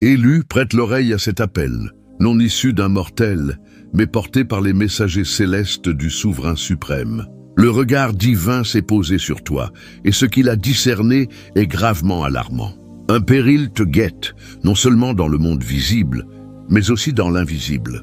Élu, prête l'oreille à cet appel, non issu d'un mortel, mais porté par les messagers célestes du souverain suprême. Le regard divin s'est posé sur toi, et ce qu'il a discerné est gravement alarmant. Un péril te guette, non seulement dans le monde visible, mais aussi dans l'invisible.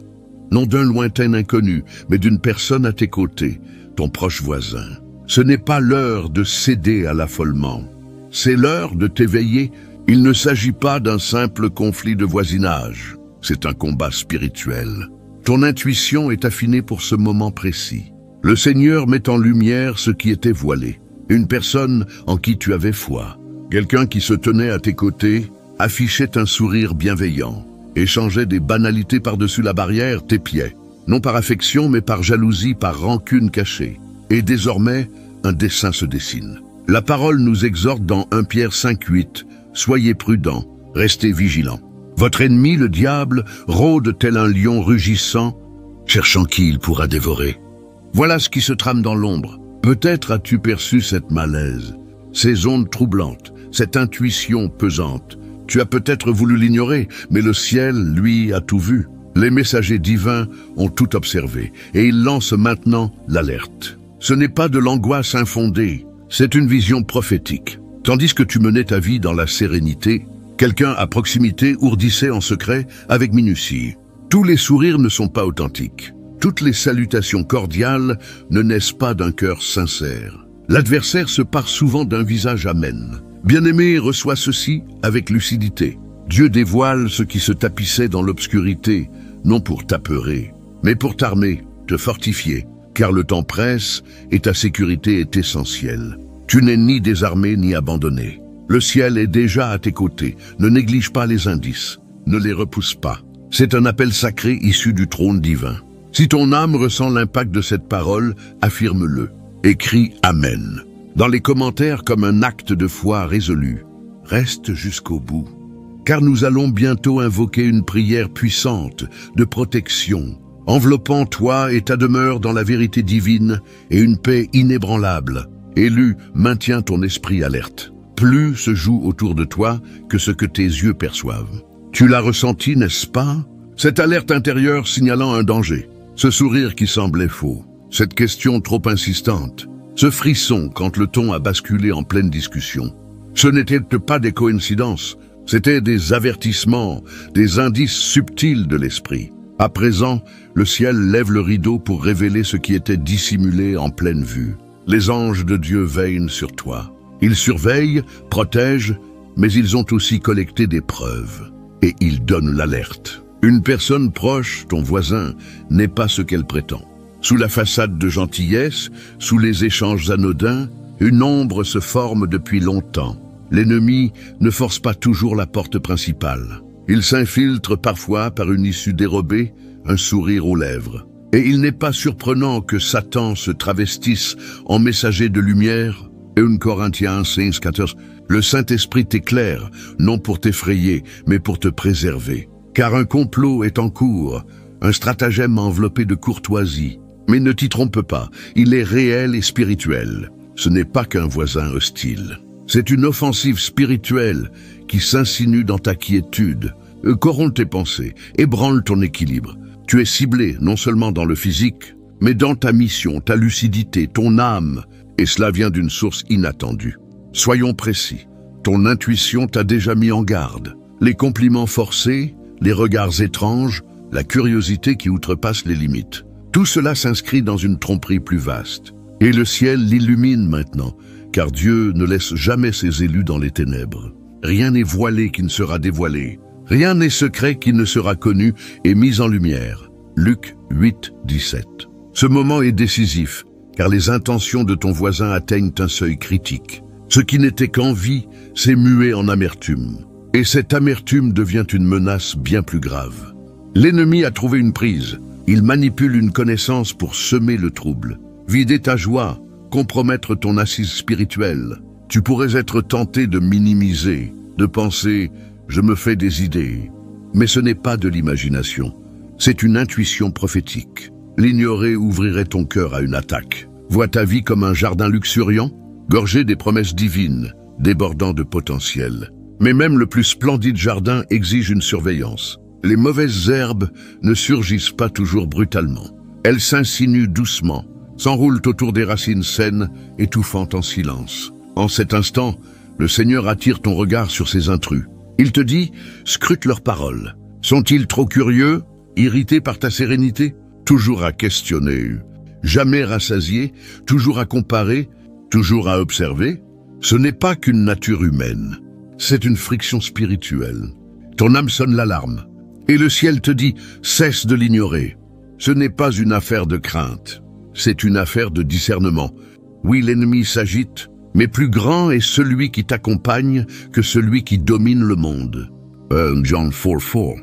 Non d'un lointain inconnu, mais d'une personne à tes côtés, ton proche voisin. Ce n'est pas l'heure de céder à l'affolement. C'est l'heure de t'éveiller. Il ne s'agit pas d'un simple conflit de voisinage. C'est un combat spirituel. Ton intuition est affinée pour ce moment précis. Le Seigneur met en lumière ce qui était voilé. Une personne en qui tu avais foi. Quelqu'un qui se tenait à tes côtés, affichait un sourire bienveillant, échangeait des banalités par-dessus la barrière, tes pieds. Non par affection, mais par jalousie, par rancune cachée. Et désormais, un dessein se dessine. La parole nous exhorte dans 1 Pierre 5,8. Soyez prudents, restez vigilants. Votre ennemi, le diable, rôde tel un lion rugissant, cherchant qui il pourra dévorer. Voilà ce qui se trame dans l'ombre. Peut-être as-tu perçu cette malaise, ces ondes troublantes, cette intuition pesante. Tu as peut-être voulu l'ignorer, mais le ciel, lui, a tout vu. Les messagers divins ont tout observé, et ils lancent maintenant l'alerte. Ce n'est pas de l'angoisse infondée, c'est une vision prophétique. Tandis que tu menais ta vie dans la sérénité, quelqu'un à proximité ourdissait en secret avec minutie. Tous les sourires ne sont pas authentiques. Toutes les salutations cordiales ne naissent pas d'un cœur sincère. L'adversaire se pare souvent d'un visage amène. Bien-aimé reçoit ceci avec lucidité. Dieu dévoile ce qui se tapissait dans l'obscurité, non pour t'apeurer, mais pour t'armer, te fortifier, car le temps presse et ta sécurité est essentielle. Tu n'es ni désarmé ni abandonné. Le ciel est déjà à tes côtés. Ne néglige pas les indices. Ne les repousse pas. C'est un appel sacré issu du trône divin. Si ton âme ressent l'impact de cette parole, affirme-le. Écris « Amen » dans les commentaires comme un acte de foi résolu. Reste jusqu'au bout. Car nous allons bientôt invoquer une prière puissante de protection, enveloppant toi et ta demeure dans la vérité divine et une paix inébranlable. Élu, maintiens ton esprit alerte. Plus se joue autour de toi que ce que tes yeux perçoivent. Tu l'as ressenti, n'est-ce pas? Cette alerte intérieure signalant un danger. Ce sourire qui semblait faux. Cette question trop insistante. Ce frisson quand le ton a basculé en pleine discussion. Ce n'étaient pas des coïncidences. C'étaient des avertissements, des indices subtils de l'esprit. À présent, le ciel lève le rideau pour révéler ce qui était dissimulé en pleine vue. Les anges de Dieu veillent sur toi. Ils surveillent, protègent, mais ils ont aussi collecté des preuves. Et ils donnent l'alerte. Une personne proche, ton voisin, n'est pas ce qu'elle prétend. Sous la façade de gentillesse, sous les échanges anodins, une ombre se forme depuis longtemps. L'ennemi ne force pas toujours la porte principale. Il s'infiltre parfois par une issue dérobée, un sourire aux lèvres. Et il n'est pas surprenant que Satan se travestisse en messager de lumière. 1 Corinthiens 15-14. Le Saint-Esprit t'éclaire, non pour t'effrayer, mais pour te préserver. Car un complot est en cours, un stratagème enveloppé de courtoisie. Mais ne t'y trompe pas, il est réel et spirituel. Ce n'est pas qu'un voisin hostile. C'est une offensive spirituelle qui s'insinue dans ta quiétude, corrompt tes pensées, ébranle ton équilibre. Tu es ciblé non seulement dans le physique, mais dans ta mission, ta lucidité, ton âme, et cela vient d'une source inattendue. Soyons précis, ton intuition t'a déjà mis en garde. Les compliments forcés, les regards étranges, la curiosité qui outrepasse les limites. Tout cela s'inscrit dans une tromperie plus vaste. Et le ciel l'illumine maintenant, car Dieu ne laisse jamais ses élus dans les ténèbres. Rien n'est voilé qui ne sera dévoilé. Rien n'est secret qui ne sera connu et mis en lumière. Luc 8, 17. Ce moment est décisif, car les intentions de ton voisin atteignent un seuil critique. Ce qui n'était qu'envie s'est mué en amertume. Et cette amertume devient une menace bien plus grave. L'ennemi a trouvé une prise. Il manipule une connaissance pour semer le trouble. Vider ta joie, compromettre ton assise spirituelle. Tu pourrais être tenté de minimiser, de penser « je me fais des idées ». Mais ce n'est pas de l'imagination, c'est une intuition prophétique. L'ignorer ouvrirait ton cœur à une attaque. Vois ta vie comme un jardin luxuriant, gorgé des promesses divines, débordant de potentiel. Mais même le plus splendide jardin exige une surveillance. Les mauvaises herbes ne surgissent pas toujours brutalement. Elles s'insinuent doucement, s'enroulent autour des racines saines, étouffant en silence. En cet instant, le Seigneur attire ton regard sur ces intrus. Il te dit, scrute leurs paroles. Sont-ils trop curieux, irrités par ta sérénité? Toujours à questionner, jamais rassasié, toujours à comparer, toujours à observer. Ce n'est pas qu'une nature humaine, c'est une friction spirituelle. Ton âme sonne l'alarme, et le ciel te dit, cesse de l'ignorer. Ce n'est pas une affaire de crainte, c'est une affaire de discernement. Oui, l'ennemi s'agite, mais plus grand est celui qui t'accompagne que celui qui domine le monde. John 4:4.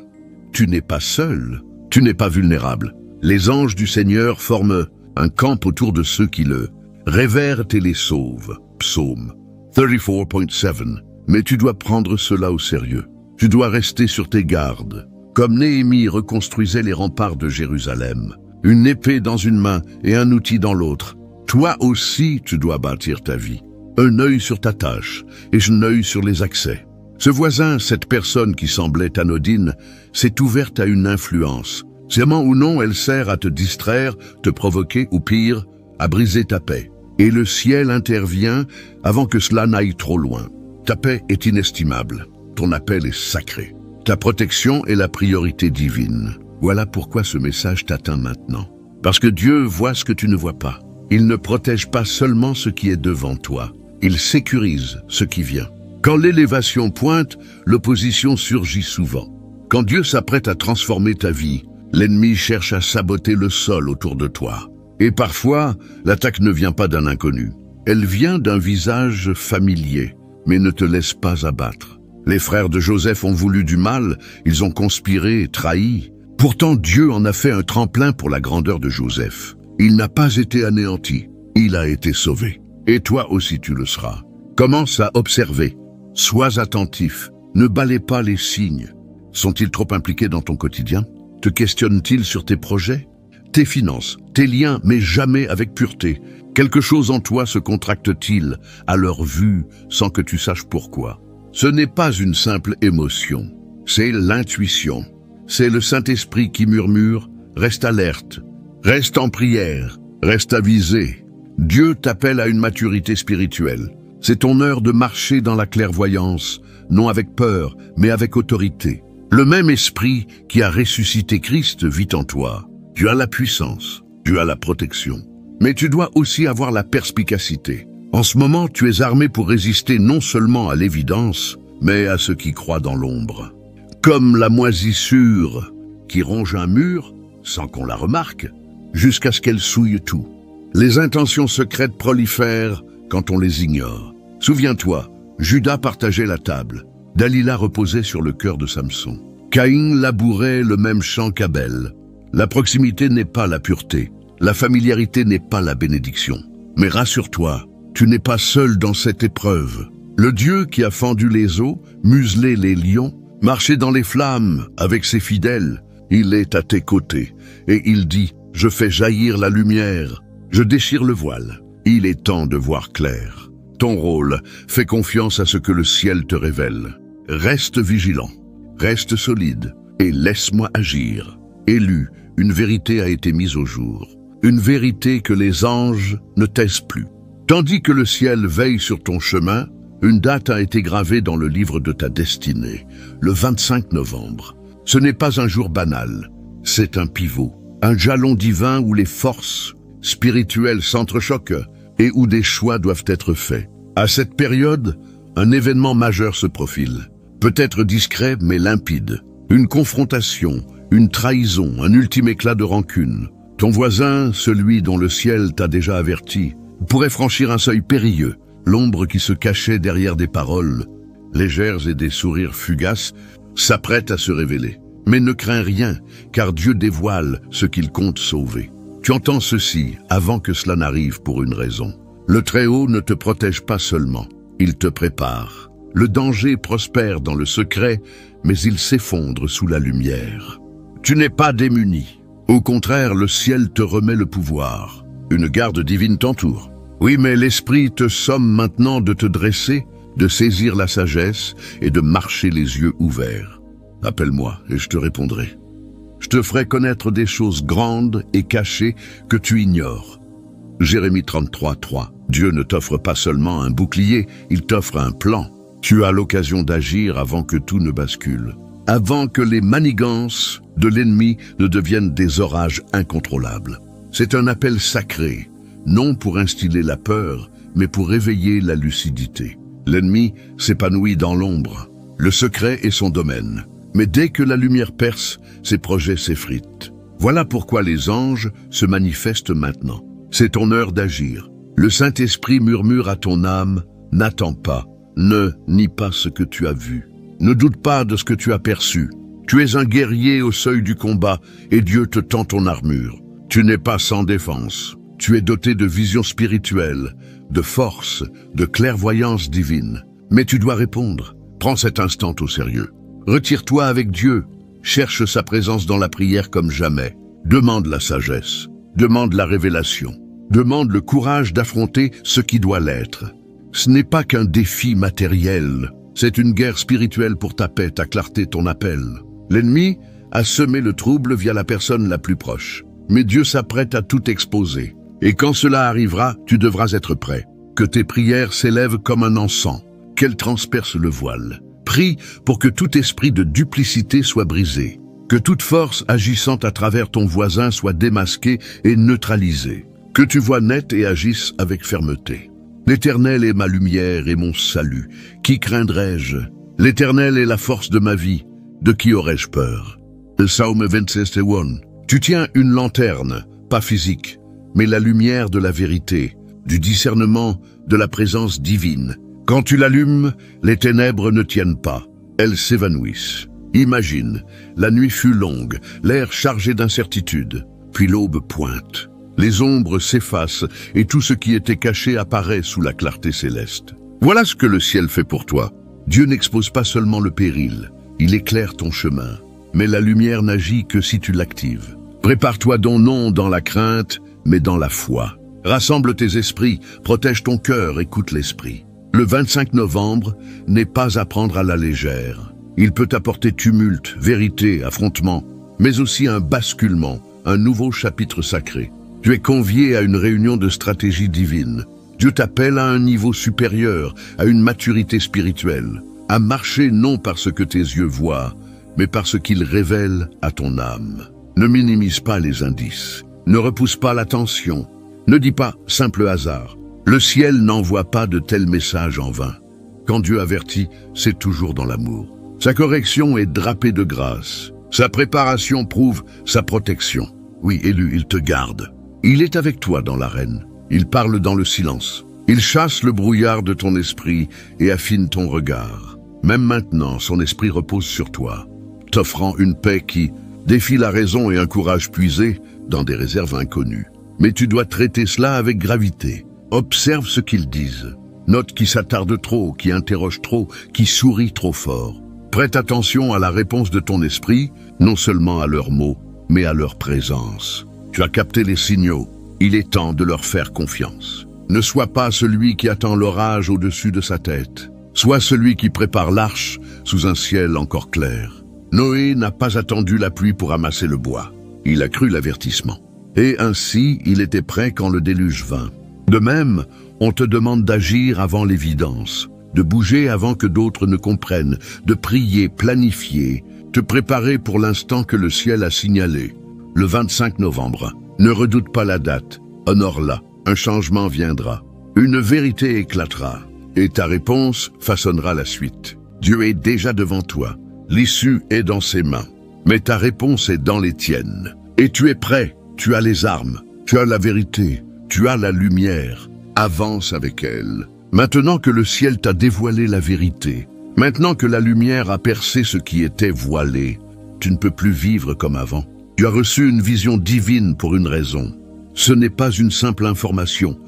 Tu n'es pas seul, tu n'es pas vulnérable. Les anges du Seigneur forment un camp autour de ceux qui le révèrent et les sauvent. Psaume 34:7. Mais tu dois prendre cela au sérieux. Tu dois rester sur tes gardes. Comme Néhémie reconstruisait les remparts de Jérusalem, une épée dans une main et un outil dans l'autre, toi aussi tu dois bâtir ta vie. Un œil sur ta tâche et un œil sur les accès. Ce voisin, cette personne qui semblait anodine, s'est ouverte à une influence. Sciemment ou non, elle sert à te distraire, te provoquer ou pire, à briser ta paix. Et le ciel intervient avant que cela n'aille trop loin. Ta paix est inestimable. Ton appel est sacré. Ta protection est la priorité divine. Voilà pourquoi ce message t'atteint maintenant. Parce que Dieu voit ce que tu ne vois pas. Il ne protège pas seulement ce qui est devant toi. Il sécurise ce qui vient. Quand l'élévation pointe, l'opposition surgit souvent. Quand Dieu s'apprête à transformer ta vie, l'ennemi cherche à saboter le sol autour de toi. Et parfois, l'attaque ne vient pas d'un inconnu. Elle vient d'un visage familier, mais ne te laisse pas abattre. Les frères de Joseph ont voulu du mal, ils ont conspiré, trahi. Pourtant, Dieu en a fait un tremplin pour la grandeur de Joseph. Il n'a pas été anéanti, il a été sauvé. Et toi aussi tu le seras. Commence à observer. Sois attentif. Ne balaie pas les signes. Sont-ils trop impliqués dans ton quotidien? Te questionnent-ils sur tes projets? Tes finances, tes liens, mais jamais avec pureté. Quelque chose en toi se contracte-t-il à leur vue sans que tu saches pourquoi? Ce n'est pas une simple émotion, c'est l'intuition. C'est le Saint-Esprit qui murmure, reste alerte, reste en prière, reste avisé. Dieu t'appelle à une maturité spirituelle. C'est ton heure de marcher dans la clairvoyance, non avec peur, mais avec autorité. Le même esprit qui a ressuscité Christ vit en toi. Tu as la puissance, tu as la protection. Mais tu dois aussi avoir la perspicacité. En ce moment, tu es armé pour résister non seulement à l'évidence, mais à ceux qui croient dans l'ombre. Comme la moisissure qui ronge un mur, sans qu'on la remarque, jusqu'à ce qu'elle souille tout. Les intentions secrètes prolifèrent quand on les ignore. Souviens-toi, Judas partageait la table. Dalila reposait sur le cœur de Samson. Caïn labourait le même champ qu'Abel. La proximité n'est pas la pureté. La familiarité n'est pas la bénédiction. Mais rassure-toi, tu n'es pas seul dans cette épreuve. Le Dieu qui a fendu les eaux, muselé les lions, marché dans les flammes avec ses fidèles, il est à tes côtés. Et il dit, je fais jaillir la lumière, je déchire le voile. Il est temps de voir clair. Ton rôle, fais confiance à ce que le ciel te révèle. Reste vigilant, reste solide et laisse-moi agir. Élu, une vérité a été mise au jour. Une vérité que les anges ne taisent plus. Tandis que le ciel veille sur ton chemin, une date a été gravée dans le livre de ta destinée, le 25 novembre. Ce n'est pas un jour banal, c'est un pivot, un jalon divin où les forces spirituelles s'entrechoquent et où des choix doivent être faits. À cette période, un événement majeur se profile, peut-être discret mais limpide. Une confrontation, une trahison, un ultime éclat de rancune. Ton voisin, celui dont le ciel t'a déjà averti, pourrait franchir un seuil périlleux. L'ombre qui se cachait derrière des paroles légères et des sourires fugaces s'apprête à se révéler. Mais ne crains rien, car Dieu dévoile ce qu'il compte sauver. Tu entends ceci avant que cela n'arrive pour une raison. Le Très-Haut ne te protège pas seulement, il te prépare. Le danger prospère dans le secret, mais il s'effondre sous la lumière. Tu n'es pas démuni. Au contraire, le ciel te remet le pouvoir. Une garde divine t'entoure. Oui, mais l'Esprit te somme maintenant de te dresser de saisir la sagesse et de marcher les yeux ouverts. Appelle-moi et je te répondrai. Je te ferai connaître des choses grandes et cachées que tu ignores. Jérémie 33, 3. Dieu ne t'offre pas seulement un bouclier, il t'offre un plan. Tu as l'occasion d'agir avant que tout ne bascule, avant que les manigances de l'ennemi ne deviennent des orages incontrôlables. C'est un appel sacré, non pour instiller la peur, mais pour réveiller la lucidité. L'ennemi s'épanouit dans l'ombre. Le secret est son domaine. Mais dès que la lumière perce, ses projets s'effritent. Voilà pourquoi les anges se manifestent maintenant. C'est ton heure d'agir. Le Saint-Esprit murmure à ton âme, n'attends pas, ne nie pas ce que tu as vu. Ne doute pas de ce que tu as perçu. Tu es un guerrier au seuil du combat et Dieu te tend ton armure. Tu n'es pas sans défense. Tu es doté de vision spirituelle, de force, de clairvoyance divine. Mais tu dois répondre. Prends cet instant au sérieux. Retire-toi avec Dieu. Cherche sa présence dans la prière comme jamais. Demande la sagesse. Demande la révélation. Demande le courage d'affronter ce qui doit l'être. Ce n'est pas qu'un défi matériel. C'est une guerre spirituelle pour ta paix, ta clarté, ton appel. L'ennemi a semé le trouble via la personne la plus proche. Mais Dieu s'apprête à tout exposer. Et quand cela arrivera, tu devras être prêt. Que tes prières s'élèvent comme un encens, qu'elles transpercent le voile. Prie pour que tout esprit de duplicité soit brisé, que toute force agissant à travers ton voisin soit démasquée et neutralisée, que tu vois net et agisses avec fermeté. L'Éternel est ma lumière et mon salut. Qui craindrais-je? L'Éternel est la force de ma vie. De qui aurais-je peur? Le Psaume 26:1. Tu tiens une lanterne, pas physique, mais la lumière de la vérité, du discernement, de la présence divine. Quand tu l'allumes, les ténèbres ne tiennent pas, elles s'évanouissent. Imagine, la nuit fut longue, l'air chargé d'incertitude, puis l'aube pointe. Les ombres s'effacent et tout ce qui était caché apparaît sous la clarté céleste. Voilà ce que le ciel fait pour toi. Dieu n'expose pas seulement le péril, il éclaire ton chemin. Mais la lumière n'agit que si tu l'actives. Prépare-toi donc non dans la crainte, mais dans la foi. Rassemble tes esprits, protège ton cœur, écoute l'esprit. Le 25 novembre n'est pas à prendre à la légère. Il peut apporter tumulte, vérité, affrontement, mais aussi un basculement, un nouveau chapitre sacré. Tu es convié à une réunion de stratégie divine. Dieu t'appelle à un niveau supérieur, à une maturité spirituelle, à marcher non par ce que tes yeux voient, mais par ce qu'il révèle à ton âme. Ne minimise pas les indices, ne repousse pas l'attention, ne dis pas « simple hasard ». Le ciel n'envoie pas de tels messages en vain. Quand Dieu avertit, c'est toujours dans l'amour. Sa correction est drapée de grâce. Sa préparation prouve sa protection. Oui, élu, il te garde. Il est avec toi dans l'arène. Il parle dans le silence. Il chasse le brouillard de ton esprit et affine ton regard. Même maintenant, son esprit repose sur toi, t'offrant une paix qui défie la raison et un courage puisé dans des réserves inconnues. Mais tu dois traiter cela avec gravité. Observe ce qu'ils disent. Note qui s'attarde trop, qui interroge trop, qui sourit trop fort. Prête attention à la réponse de ton esprit, non seulement à leurs mots, mais à leur présence. Tu as capté les signaux. Il est temps de leur faire confiance. Ne sois pas celui qui attend l'orage au-dessus de sa tête. Sois celui qui prépare l'arche sous un ciel encore clair. Noé n'a pas attendu la pluie pour amasser le bois. Il a cru l'avertissement. Et ainsi, il était prêt quand le déluge vint. De même, on te demande d'agir avant l'évidence, de bouger avant que d'autres ne comprennent, de prier, planifier, te préparer pour l'instant que le ciel a signalé. Le 25 novembre, ne redoute pas la date, honore-la, un changement viendra, une vérité éclatera, et ta réponse façonnera la suite. Dieu est déjà devant toi, l'issue est dans ses mains, mais ta réponse est dans les tiennes. Et tu es prêt, tu as les armes, tu as la vérité, tu as la lumière, avance avec elle. Maintenant que le ciel t'a dévoilé la vérité, maintenant que la lumière a percé ce qui était voilé, tu ne peux plus vivre comme avant. Tu as reçu une vision divine pour une raison. Ce n'est pas une simple information,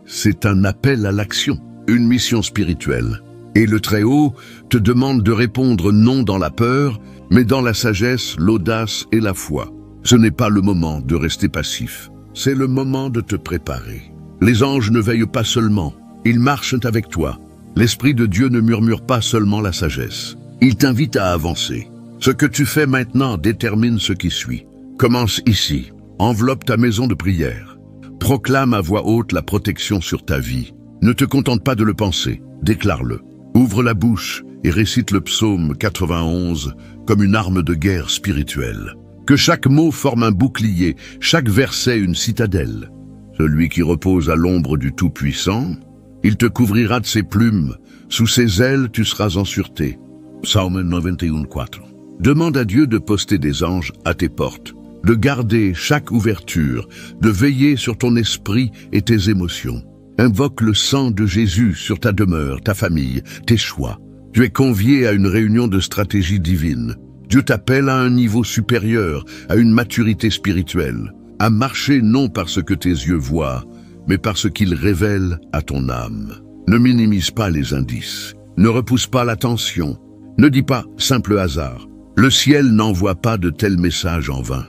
c'est un appel à l'action, une mission spirituelle. Et le Très-Haut te demande de répondre non dans la peur, mais dans la sagesse, l'audace et la foi. Ce n'est pas le moment de rester passif. C'est le moment de te préparer. Les anges ne veillent pas seulement, ils marchent avec toi. L'Esprit de Dieu ne murmure pas seulement la sagesse. Il t'invite à avancer. Ce que tu fais maintenant détermine ce qui suit. Commence ici. Enveloppe ta maison de prière. Proclame à voix haute la protection sur ta vie. Ne te contente pas de le penser, déclare-le. Ouvre la bouche et récite le psaume 91 comme une arme de guerre spirituelle. Que chaque mot forme un bouclier, chaque verset une citadelle. Celui qui repose à l'ombre du Tout-Puissant, il te couvrira de ses plumes, sous ses ailes tu seras en sûreté. Psaume 91:4. Demande à Dieu de poster des anges à tes portes, de garder chaque ouverture, de veiller sur ton esprit et tes émotions. Invoque le sang de Jésus sur ta demeure, ta famille, tes choix. Tu es convié à une réunion de stratégie divine. Dieu t'appelle à un niveau supérieur, à une maturité spirituelle, à marcher non par ce que tes yeux voient, mais par ce qu'il révèle à ton âme. Ne minimise pas les indices, ne repousse pas l'attention, ne dis pas « simple hasard ». Le ciel n'envoie pas de tels messages en vain.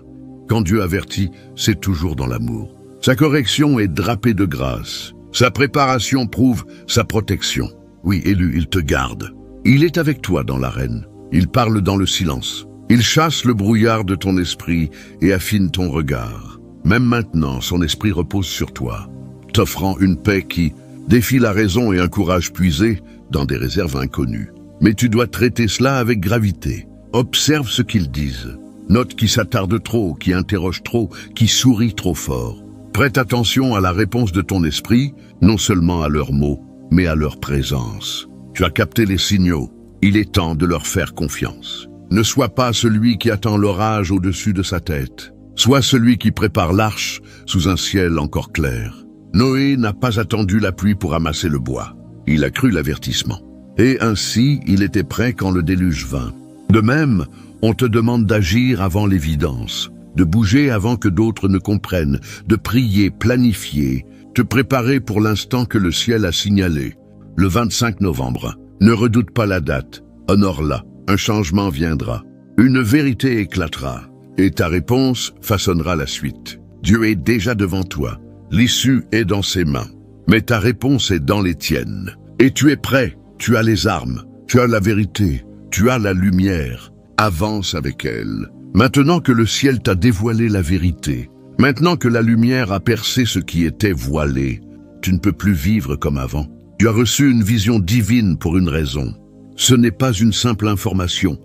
Quand Dieu avertit, c'est toujours dans l'amour. Sa correction est drapée de grâce. Sa préparation prouve sa protection. Oui, élu, il te garde. Il est avec toi dans l'arène. Il parle dans le silence. Il chasse le brouillard de ton esprit et affine ton regard. Même maintenant, son esprit repose sur toi, t'offrant une paix qui défie la raison et un courage puisé dans des réserves inconnues. Mais tu dois traiter cela avec gravité. Observe ce qu'ils disent. Note qui s'attarde trop, qui interroge trop, qui sourit trop fort. Prête attention à la réponse de ton esprit, non seulement à leurs mots, mais à leur présence. Tu as capté les signaux. Il est temps de leur faire confiance. Ne sois pas celui qui attend l'orage au-dessus de sa tête. Sois celui qui prépare l'arche sous un ciel encore clair. Noé n'a pas attendu la pluie pour amasser le bois. Il a cru l'avertissement. Et ainsi, il était prêt quand le déluge vint. De même, on te demande d'agir avant l'évidence, de bouger avant que d'autres ne comprennent, de prier, planifier, te préparer pour l'instant que le ciel a signalé. Le 25 novembre. Ne redoute pas la date, honore-la, un changement viendra. Une vérité éclatera, et ta réponse façonnera la suite. Dieu est déjà devant toi, l'issue est dans ses mains, mais ta réponse est dans les tiennes. Et tu es prêt, tu as les armes, tu as la vérité, tu as la lumière. Avance avec elle. Maintenant que le ciel t'a dévoilé la vérité, maintenant que la lumière a percé ce qui était voilé, tu ne peux plus vivre comme avant. Tu as reçu une vision divine pour une raison. Ce n'est pas une simple information,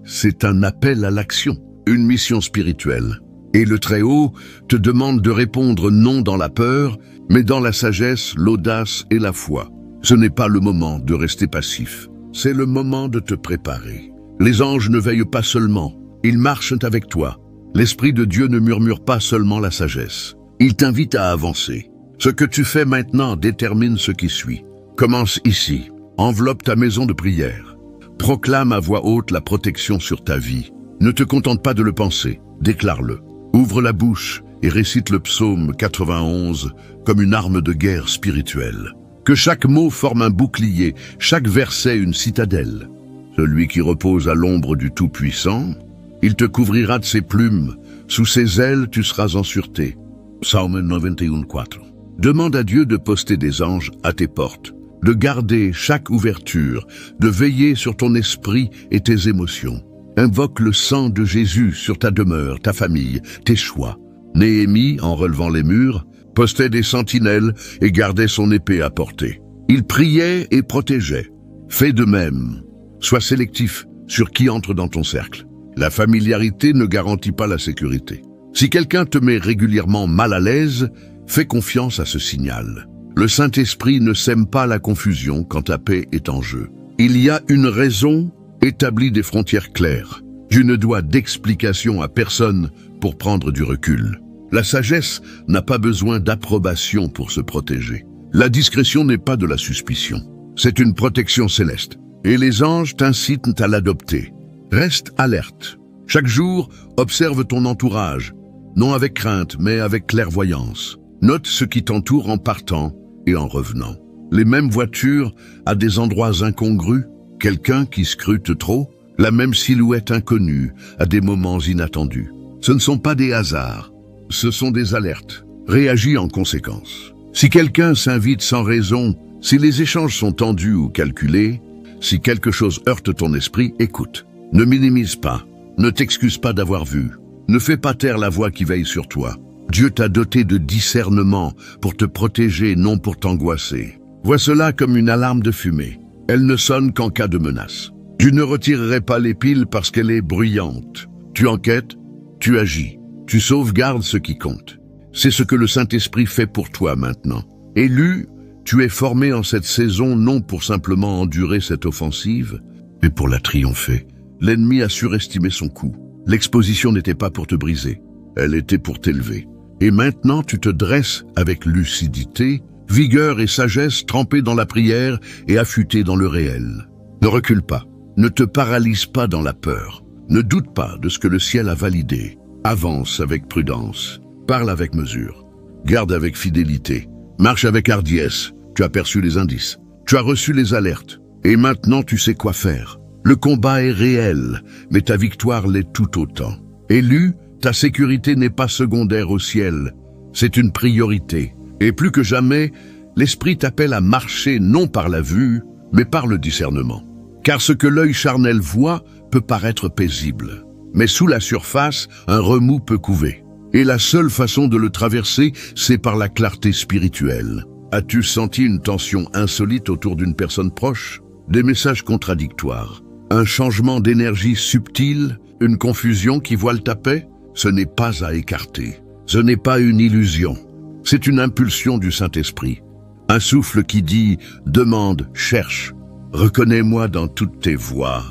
c'est un appel à l'action, une mission spirituelle. Et le Très-Haut te demande de répondre non dans la peur, mais dans la sagesse, l'audace et la foi. Ce n'est pas le moment de rester passif, c'est le moment de te préparer. Les anges ne veillent pas seulement, ils marchent avec toi. L'Esprit de Dieu ne murmure pas seulement la sagesse, il t'invite à avancer. Ce que tu fais maintenant détermine ce qui suit. Commence ici. Enveloppe ta maison de prière. Proclame à voix haute la protection sur ta vie. Ne te contente pas de le penser, déclare-le. Ouvre la bouche et récite le psaume 91 comme une arme de guerre spirituelle. Que chaque mot forme un bouclier, chaque verset une citadelle. Celui qui repose à l'ombre du Tout-Puissant, il te couvrira de ses plumes, sous ses ailes tu seras en sûreté. Psaume 91:4. Demande à Dieu de poster des anges à tes portes, de garder chaque ouverture, de veiller sur ton esprit et tes émotions. Invoque le sang de Jésus sur ta demeure, ta famille, tes choix. Néhémie, en relevant les murs, postait des sentinelles et gardait son épée à portée. Il priait et protégeait. Fais de même. Sois sélectif sur qui entre dans ton cercle. La familiarité ne garantit pas la sécurité. Si quelqu'un te met régulièrement mal à l'aise, fais confiance à ce signal. Le Saint-Esprit ne sème pas la confusion quand ta paix est en jeu. Il y a une raison, établie des frontières claires. Tu ne dois d'explication à personne pour prendre du recul. La sagesse n'a pas besoin d'approbation pour se protéger. La discrétion n'est pas de la suspicion. C'est une protection céleste. Et les anges t'incitent à l'adopter. Reste alerte. Chaque jour, observe ton entourage, non avec crainte, mais avec clairvoyance. Note ce qui t'entoure en partant et en revenant. Les mêmes voitures à des endroits incongrus, quelqu'un qui scrute trop, la même silhouette inconnue à des moments inattendus. Ce ne sont pas des hasards, ce sont des alertes. Réagis en conséquence. Si quelqu'un s'invite sans raison, Si les échanges sont tendus ou calculés, si quelque chose heurte ton esprit, écoute. Ne minimise pas, ne t'excuse pas d'avoir vu. Ne fais pas taire la voix qui veille sur toi. Dieu t'a doté de discernement pour te protéger, non pour t'angoisser. Vois cela comme une alarme de fumée. Elle ne sonne qu'en cas de menace. Tu ne retirerais pas les piles parce qu'elle est bruyante. Tu enquêtes, tu agis, tu sauvegardes ce qui compte. C'est ce que le Saint-Esprit fait pour toi maintenant. Élu, tu es formé en cette saison non pour simplement endurer cette offensive, mais pour la triompher. L'ennemi a surestimé son coup. L'exposition n'était pas pour te briser, elle était pour t'élever. Et maintenant tu te dresses avec lucidité, vigueur et sagesse trempées dans la prière et affûtées dans le réel. Ne recule pas, ne te paralyse pas dans la peur. Ne doute pas de ce que le ciel a validé. Avance avec prudence, parle avec mesure, garde avec fidélité, marche avec hardiesse. Tu as perçu les indices, tu as reçu les alertes, et maintenant tu sais quoi faire. Le combat est réel, mais ta victoire l'est tout autant. Élu, ta sécurité n'est pas secondaire au ciel, c'est une priorité. Et plus que jamais, l'Esprit t'appelle à marcher non par la vue, mais par le discernement. Car ce que l'œil charnel voit peut paraître paisible. Mais sous la surface, un remous peut couver. Et la seule façon de le traverser, c'est par la clarté spirituelle. As-tu senti une tension insolite autour d'une personne proche? Des messages contradictoires? Un changement d'énergie subtil? Une confusion qui voile ta paix? Ce n'est pas à écarter. Ce n'est pas une illusion. C'est une impulsion du Saint-Esprit. Un souffle qui dit « Demande, cherche, reconnais-moi dans toutes tes voies,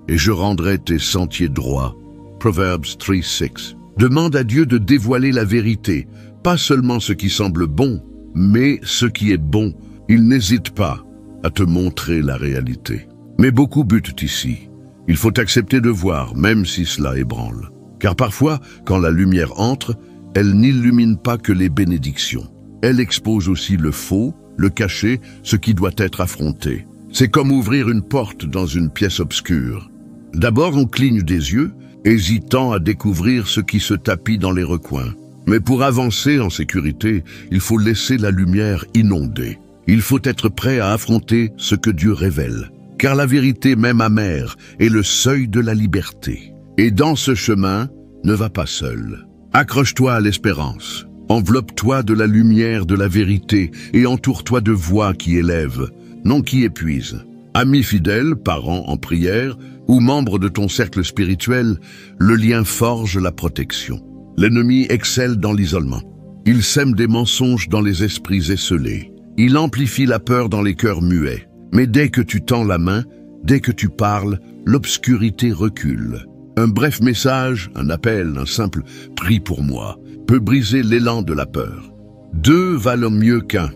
et je rendrai tes sentiers droits. » Proverbs 3:6. Demande à Dieu de dévoiler la vérité, pas seulement ce qui semble bon, mais ce qui est bon. Il n'hésite pas à te montrer la réalité. Mais beaucoup butent ici. Il faut accepter de voir, même si cela ébranle. Car parfois, quand la lumière entre, elle n'illumine pas que les bénédictions. Elle expose aussi le faux, le caché, ce qui doit être affronté. C'est comme ouvrir une porte dans une pièce obscure. D'abord, on cligne des yeux, hésitant à découvrir ce qui se tapit dans les recoins. Mais pour avancer en sécurité, il faut laisser la lumière inonder. Il faut être prêt à affronter ce que Dieu révèle. Car la vérité, même amère, est le seuil de la liberté. Et dans ce chemin, ne va pas seul. Accroche-toi à l'espérance. Enveloppe-toi de la lumière de la vérité et entoure-toi de voix qui élèvent, non qui épuisent. Amis fidèles, parents en prière ou membres de ton cercle spirituel, le lien forge la protection. L'ennemi excelle dans l'isolement. Il sème des mensonges dans les esprits esselés. Il amplifie la peur dans les cœurs muets. Mais dès que tu tends la main, dès que tu parles, l'obscurité recule. Un bref message, un appel, un simple « prie pour moi » peut briser l'élan de la peur. Deux valent mieux qu'un.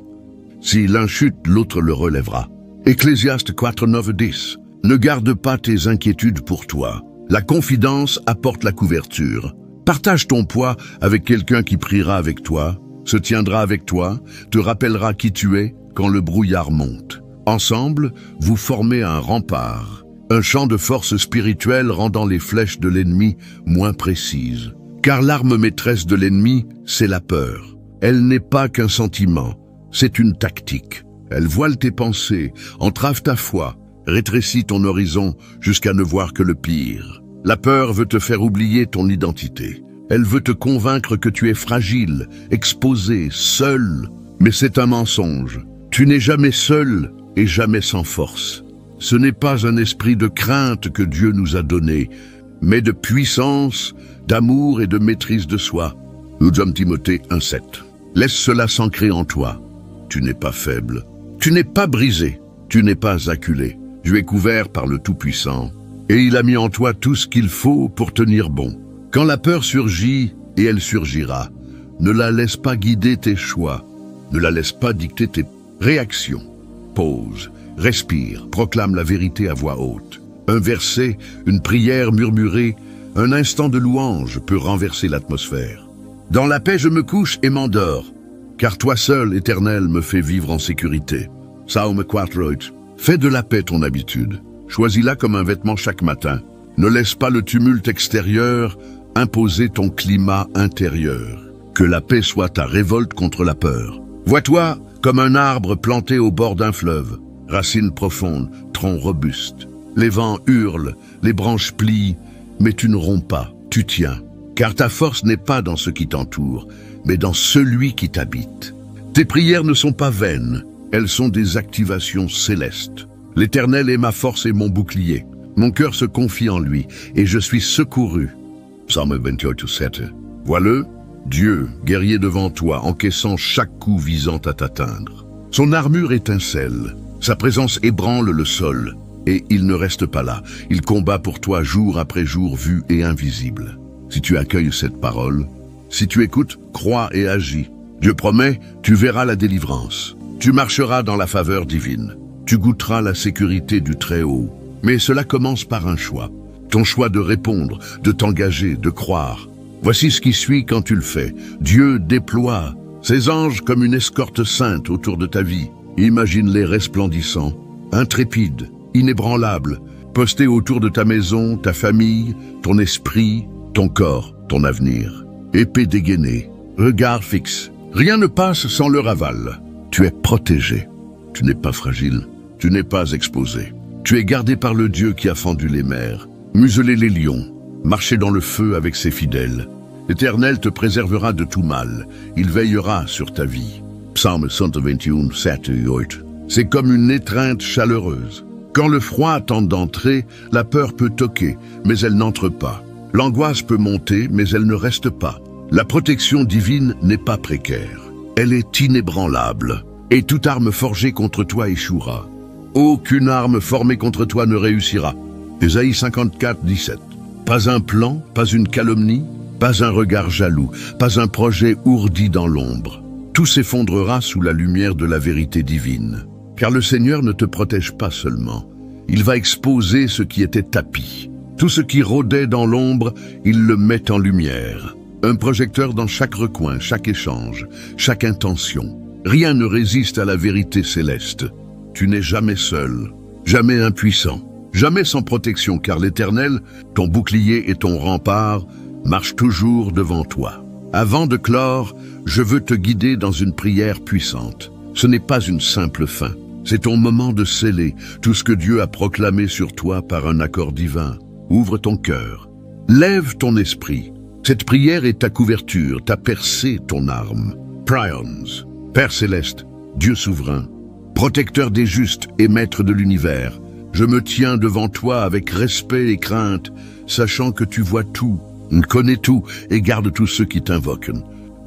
Si l'un chute, l'autre le relèvera. Ecclésiaste 4:9-10. Ne garde pas tes inquiétudes pour toi. La confidence apporte la couverture. Partage ton poids avec quelqu'un qui priera avec toi, se tiendra avec toi, te rappellera qui tu es quand le brouillard monte. Ensemble, vous formez un rempart, un champ de force spirituelle rendant les flèches de l'ennemi moins précises. Car l'arme maîtresse de l'ennemi, c'est la peur. Elle n'est pas qu'un sentiment, c'est une tactique. Elle voile tes pensées, entrave ta foi, rétrécit ton horizon jusqu'à ne voir que le pire. La peur veut te faire oublier ton identité. Elle veut te convaincre que tu es fragile, exposé, seul. Mais c'est un mensonge. Tu n'es jamais seul et jamais sans force. Ce n'est pas un esprit de crainte que Dieu nous a donné, mais de puissance, d'amour et de maîtrise de soi. 2 Timothée 1:7. Laisse cela s'ancrer en toi. Tu n'es pas faible. Tu n'es pas brisé. Tu n'es pas acculé. Tu es couvert par le Tout-Puissant. Et il a mis en toi tout ce qu'il faut pour tenir bon. Quand la peur surgit, et elle surgira, ne la laisse pas guider tes choix. Ne la laisse pas dicter tes réactions. Pause, respire, proclame la vérité à voix haute. Un verset, une prière murmurée, un instant de louange peut renverser l'atmosphère. Dans la paix je me couche et m'endors, car toi seul, Éternel, me fais vivre en sécurité. Psaume 4:8. Fais de la paix ton habitude. Choisis-la comme un vêtement chaque matin. Ne laisse pas le tumulte extérieur imposer ton climat intérieur. Que la paix soit ta révolte contre la peur. Vois-toi comme un arbre planté au bord d'un fleuve. Racines profondes, tronc robuste. Les vents hurlent, les branches plient, mais tu ne romps pas, tu tiens. Car ta force n'est pas dans ce qui t'entoure, mais dans celui qui t'habite. Tes prières ne sont pas vaines, elles sont des activations célestes. L'Éternel est ma force et mon bouclier. Mon cœur se confie en lui, et je suis secouru. Psaume 28:7. Vois-le, Dieu, guerrier devant toi, encaissant chaque coup visant à t'atteindre. Son armure étincelle, sa présence ébranle le sol, et il ne reste pas là. Il combat pour toi jour après jour, vu et invisible. Si tu accueilles cette parole, si tu écoutes, crois et agis. Dieu promet, tu verras la délivrance. Tu marcheras dans la faveur divine. Tu goûteras la sécurité du Très-Haut. Mais cela commence par un choix. Ton choix de répondre, de t'engager, de croire. Voici ce qui suit quand tu le fais. Dieu déploie ses anges comme une escorte sainte autour de ta vie. Imagine-les resplendissants, intrépides, inébranlables, postés autour de ta maison, ta famille, ton esprit, ton corps, ton avenir. Épée dégainée, regard fixe. Rien ne passe sans leur aval. Tu es protégé. Tu n'es pas fragile. Tu n'es pas exposé. Tu es gardé par le Dieu qui a fendu les mers, muselé les lions, marché dans le feu avec ses fidèles. L'Éternel te préservera de tout mal. Il veillera sur ta vie. Psaume 121, 7 et 8. C'est comme une étreinte chaleureuse. Quand le froid tente d'entrer, la peur peut toquer, mais elle n'entre pas. L'angoisse peut monter, mais elle ne reste pas. La protection divine n'est pas précaire. Elle est inébranlable. Et toute arme forgée contre toi échouera. Aucune arme formée contre toi ne réussira. Ésaïe 54, 17. Pas un plan, pas une calomnie, pas un regard jaloux, pas un projet ourdi dans l'ombre. Tout s'effondrera sous la lumière de la vérité divine. Car le Seigneur ne te protège pas seulement. Il va exposer ce qui était tapis. Tout ce qui rôdait dans l'ombre, il le met en lumière. Un projecteur dans chaque recoin, chaque échange, chaque intention. Rien ne résiste à la vérité céleste. Tu n'es jamais seul, jamais impuissant, jamais sans protection, car l'Éternel, ton bouclier et ton rempart, marchent toujours devant toi. Avant de clore, je veux te guider dans une prière puissante. Ce n'est pas une simple fin, c'est ton moment de sceller tout ce que Dieu a proclamé sur toi par un accord divin. Ouvre ton cœur, lève ton esprit. Cette prière est ta couverture, ta percée, ton arme. Prions, Père céleste, Dieu souverain, protecteur des justes et maître de l'univers, je me tiens devant toi avec respect et crainte, sachant que tu vois tout, connais tout et gardes tous ceux qui t'invoquent.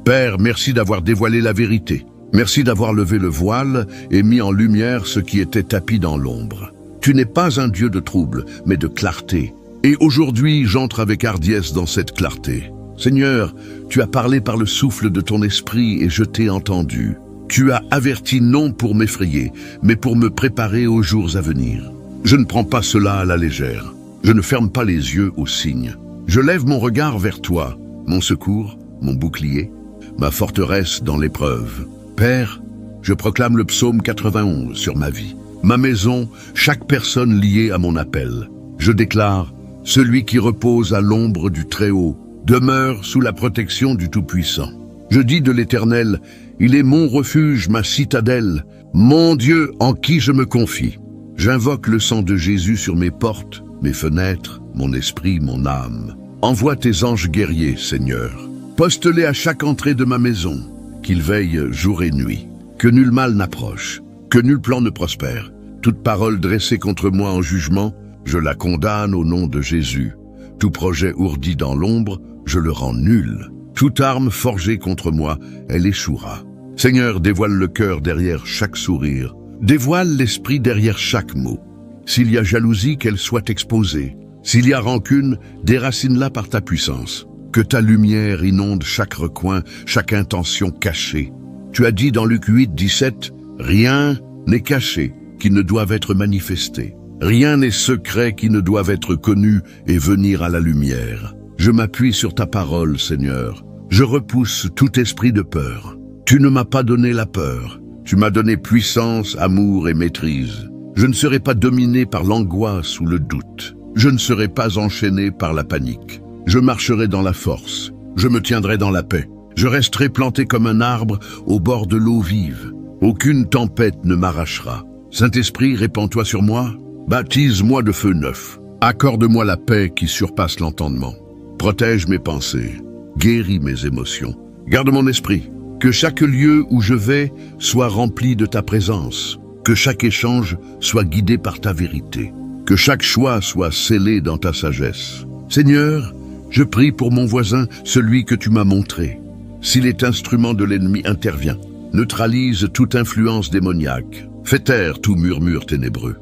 Père, merci d'avoir dévoilé la vérité. Merci d'avoir levé le voile et mis en lumière ce qui était tapi dans l'ombre. Tu n'es pas un Dieu de trouble, mais de clarté. Et aujourd'hui, j'entre avec hardiesse dans cette clarté. Seigneur, tu as parlé par le souffle de ton esprit et je t'ai entendu. Tu as averti non pour m'effrayer, mais pour me préparer aux jours à venir. Je ne prends pas cela à la légère. Je ne ferme pas les yeux aux signes. Je lève mon regard vers toi, mon secours, mon bouclier, ma forteresse dans l'épreuve. Père, je proclame le psaume 91 sur ma vie, ma maison, chaque personne liée à mon appel. Je déclare, celui qui repose à l'ombre du Très-Haut demeure sous la protection du Tout-Puissant. Je dis de l'Éternel, il est mon refuge, ma citadelle, mon Dieu en qui je me confie. J'invoque le sang de Jésus sur mes portes, mes fenêtres, mon esprit, mon âme. Envoie tes anges guerriers, Seigneur. Poste-les à chaque entrée de ma maison, qu'ils veillent jour et nuit. Que nul mal n'approche, que nul plan ne prospère. Toute parole dressée contre moi en jugement, je la condamne au nom de Jésus. Tout projet ourdi dans l'ombre, je le rends nul. Toute arme forgée contre moi, elle échouera. Seigneur, dévoile le cœur derrière chaque sourire. Dévoile l'esprit derrière chaque mot. S'il y a jalousie, qu'elle soit exposée. S'il y a rancune, déracine-la par ta puissance. Que ta lumière inonde chaque recoin, chaque intention cachée. Tu as dit dans Luc 8, 17, « Rien n'est caché qui ne doive être manifesté. Rien n'est secret qui ne doive être connu et venir à la lumière. » Je m'appuie sur ta parole, Seigneur. Je repousse tout esprit de peur. Tu ne m'as pas donné la peur. Tu m'as donné puissance, amour et maîtrise. Je ne serai pas dominé par l'angoisse ou le doute. Je ne serai pas enchaîné par la panique. Je marcherai dans la force. Je me tiendrai dans la paix. Je resterai planté comme un arbre au bord de l'eau vive. Aucune tempête ne m'arrachera. Saint-Esprit, répands-toi sur moi. Baptise-moi de feu neuf. Accorde-moi la paix qui surpasse l'entendement. Protège mes pensées. Guéris mes émotions. Garde mon esprit. Que chaque lieu où je vais soit rempli de ta présence. Que chaque échange soit guidé par ta vérité. Que chaque choix soit scellé dans ta sagesse. Seigneur, je prie pour mon voisin, celui que tu m'as montré. S'il est instrument de l'ennemi, intervient. Neutralise toute influence démoniaque. Fais taire tout murmure ténébreux.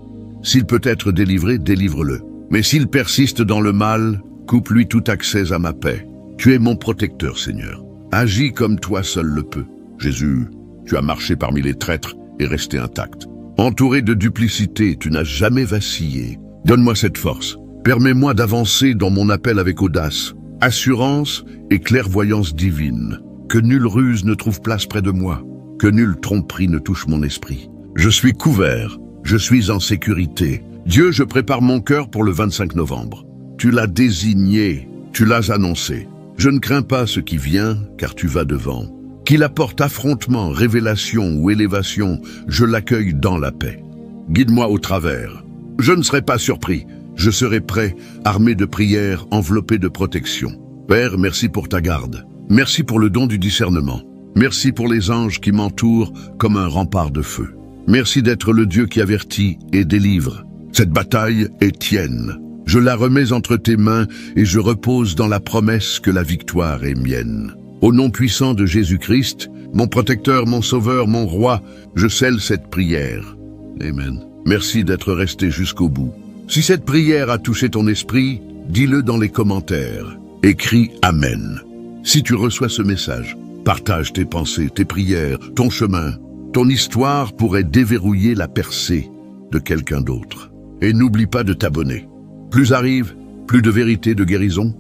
S'il peut être délivré, délivre-le. Mais s'il persiste dans le mal, coupe-lui tout accès à ma paix. Tu es mon protecteur, Seigneur. Agis comme toi seul le peux. Jésus, tu as marché parmi les traîtres et resté intact. Entouré de duplicité, tu n'as jamais vacillé. Donne-moi cette force. Permets-moi d'avancer dans mon appel avec audace, assurance et clairvoyance divine. Que nulle ruse ne trouve place près de moi. Que nulle tromperie ne touche mon esprit. Je suis couvert. Je suis en sécurité. Dieu, je prépare mon cœur pour le 25 novembre. Tu l'as désigné. Tu l'as annoncé. Je ne crains pas ce qui vient, car tu vas devant. Qu'il apporte affrontement, révélation ou élévation, je l'accueille dans la paix. Guide-moi au travers. Je ne serai pas surpris. Je serai prêt, armé de prières, enveloppé de protection. Père, merci pour ta garde. Merci pour le don du discernement. Merci pour les anges qui m'entourent comme un rempart de feu. Merci d'être le Dieu qui avertit et délivre. Cette bataille est tienne. Je la remets entre tes mains et je repose dans la promesse que la victoire est mienne. Au nom puissant de Jésus-Christ, mon protecteur, mon sauveur, mon roi, je scelle cette prière. Amen. Merci d'être resté jusqu'au bout. Si cette prière a touché ton esprit, dis-le dans les commentaires. Écris Amen. Si tu reçois ce message, partage tes pensées, tes prières, ton chemin. Ton histoire pourrait déverrouiller la percée de quelqu'un d'autre. Et n'oublie pas de t'abonner. Plus arrive, plus de vérité, de guérison,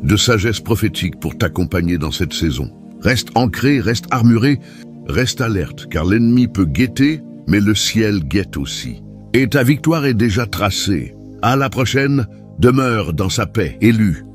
de sagesse prophétique pour t'accompagner dans cette saison. Reste ancré, reste armuré, reste alerte, car l'ennemi peut guetter, mais le ciel guette aussi. Et ta victoire est déjà tracée. À la prochaine, demeure dans sa paix, élu.